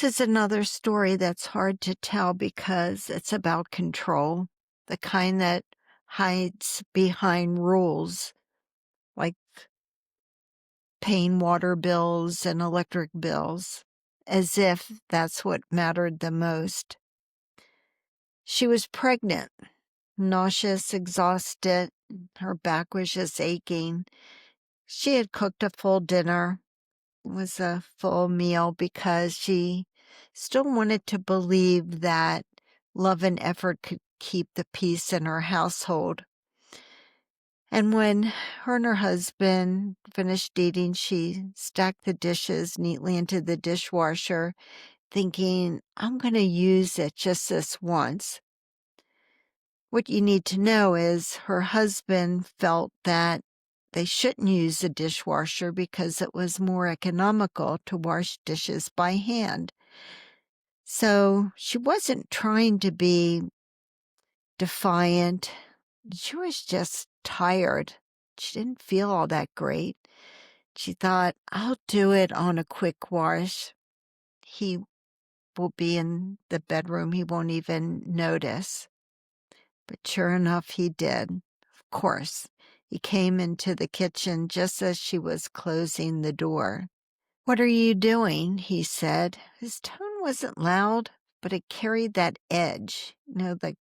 This is another story that's hard to tell because it's about control, the kind that hides behind rules like paying water bills and electric bills, as if that's what mattered the most. She was pregnant, nauseous, exhausted. Her back was just aching. She had cooked a full dinner. It was a full meal because she still wanted to believe that love and effort could keep the peace in her household. And when her and her husband finished eating, she stacked the dishes neatly into the dishwasher, thinking, I'm going to use it just this once. What you need to know is her husband felt that they shouldn't use a dishwasher because it was more economical to wash dishes by hand. So she wasn't trying to be defiant. She was just tired. She didn't feel all that great. She thought, I'll do it on a quick wash. He will be in the bedroom. He won't even notice. But sure enough, he did. Of course, he came into the kitchen just as she was closing the door. What are you doing? He said. His tone wasn't loud, but it carried that edge, the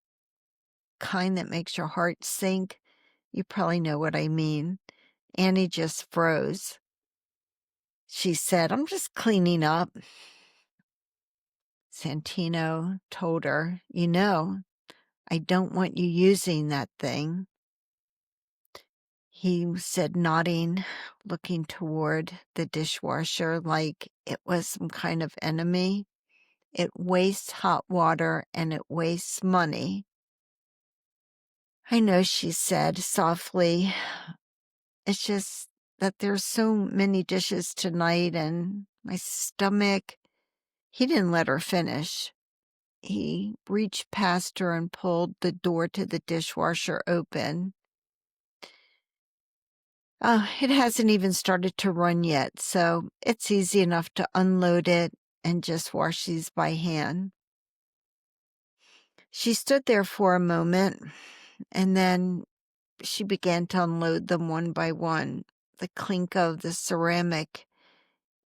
kind that makes your heart sink. You probably know what I mean. Annie just froze. She said, I'm just cleaning up. Santino told her, I don't want you using that thing. He said, nodding, looking toward the dishwasher like it was some kind of enemy. It wastes hot water and it wastes money. I know, she said softly. It's just that there's so many dishes tonight and my stomach. He didn't let her finish. He reached past her and pulled the door to the dishwasher open. It hasn't even started to run yet, so it's easy enough to unload it and just wash these by hand. She stood there for a moment, and then she began to unload them one by one. The clink of the ceramic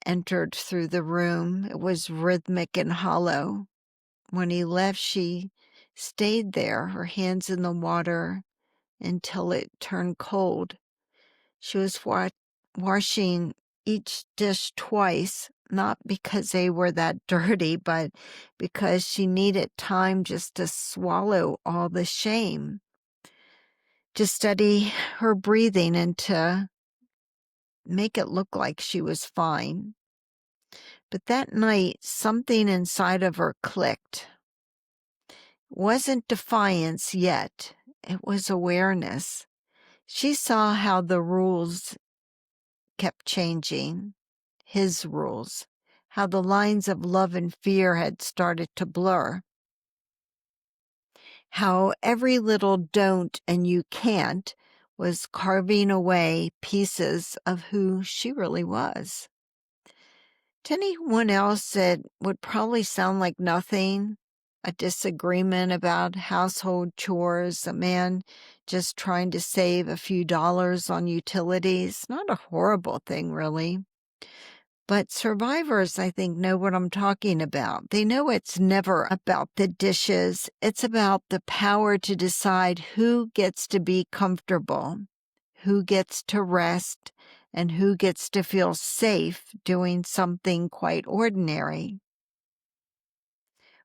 entered through the room. It was rhythmic and hollow. When he left, she stayed there, her hands in the water, until it turned cold. She was washing each dish twice, not because they were that dirty, but because she needed time just to swallow all the shame, to study her breathing and to make it look like she was fine. But that night, something inside of her clicked. It wasn't defiance yet. It was awareness. She saw how the rules kept changing, his rules, how the lines of love and fear had started to blur, how every little don't and you can't was carving away pieces of who she really was. To anyone else, it would probably sound like nothing, a disagreement about household chores, a man just trying to save a few dollars on utilities. Not a horrible thing, really. But survivors, I think, know what I'm talking about. They know it's never about the dishes. It's about the power to decide who gets to be comfortable, who gets to rest, and who gets to feel safe doing something quite ordinary.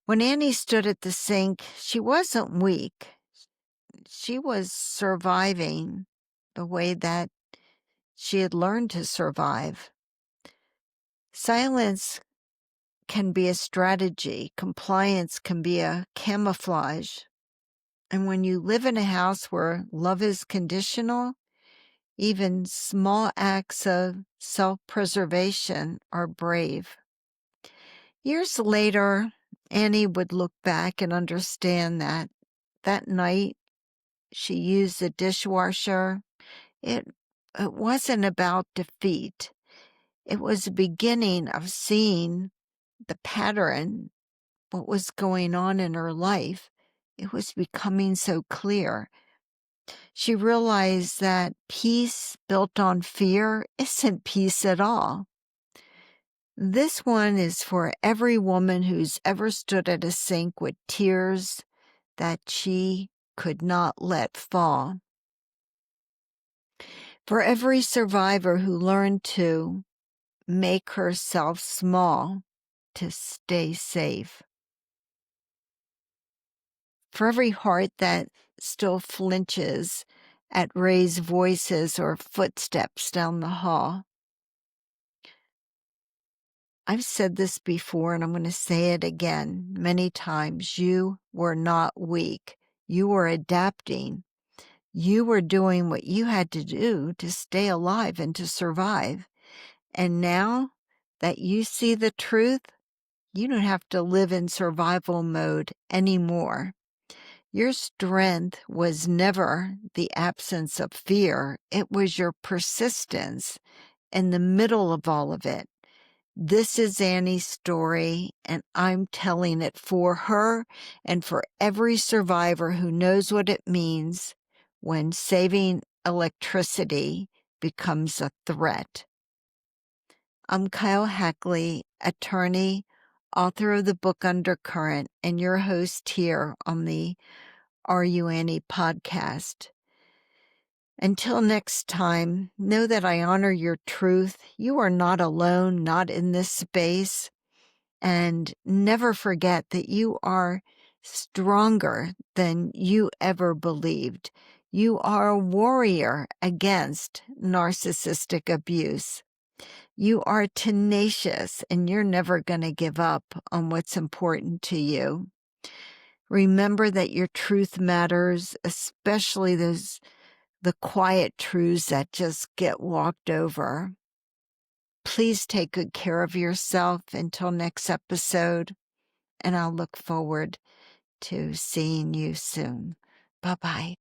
When Annie stood at the sink, she wasn't weak. She was surviving the way that she had learned to survive. Silence can be a strategy. Compliance can be a camouflage. And when you live in a house where love is conditional, even small acts of self-preservation are brave. Years later, Annie would look back and understand that night she used the dishwasher. It wasn't about defeat. It was the beginning of seeing the pattern, what was going on in her life, it was becoming so clear. She realized that peace built on fear isn't peace at all. This one is for every woman who's ever stood at a sink with tears that she could not let fall. For every survivor who learned to make herself small to stay safe. For every heart that still flinches at raised voices or footsteps down the hall. I've said this before and I'm going to say it again many times. You were not weak. You were adapting. You were doing what you had to do to stay alive and to survive. And now that you see the truth, you don't have to live in survival mode anymore. Your strength was never the absence of fear. It was your persistence in the middle of all of it. This is Annie's story, and I'm telling it for her and for every survivor who knows what it means when saving electricity becomes a threat. I'm Keil Hackley, attorney, author of the book Undercurrent, and your host here on the Are You Annie podcast. Until next time, know that I honor your truth. You are not alone, not in this space. And never forget that you are stronger than you ever believed. You are a warrior against narcissistic abuse. You are tenacious and you're never going to give up on what's important to you. Remember that your truth matters, especially the quiet truths that just get walked over. Please take good care of yourself until next episode, and I'll look forward to seeing you soon. Bye-bye.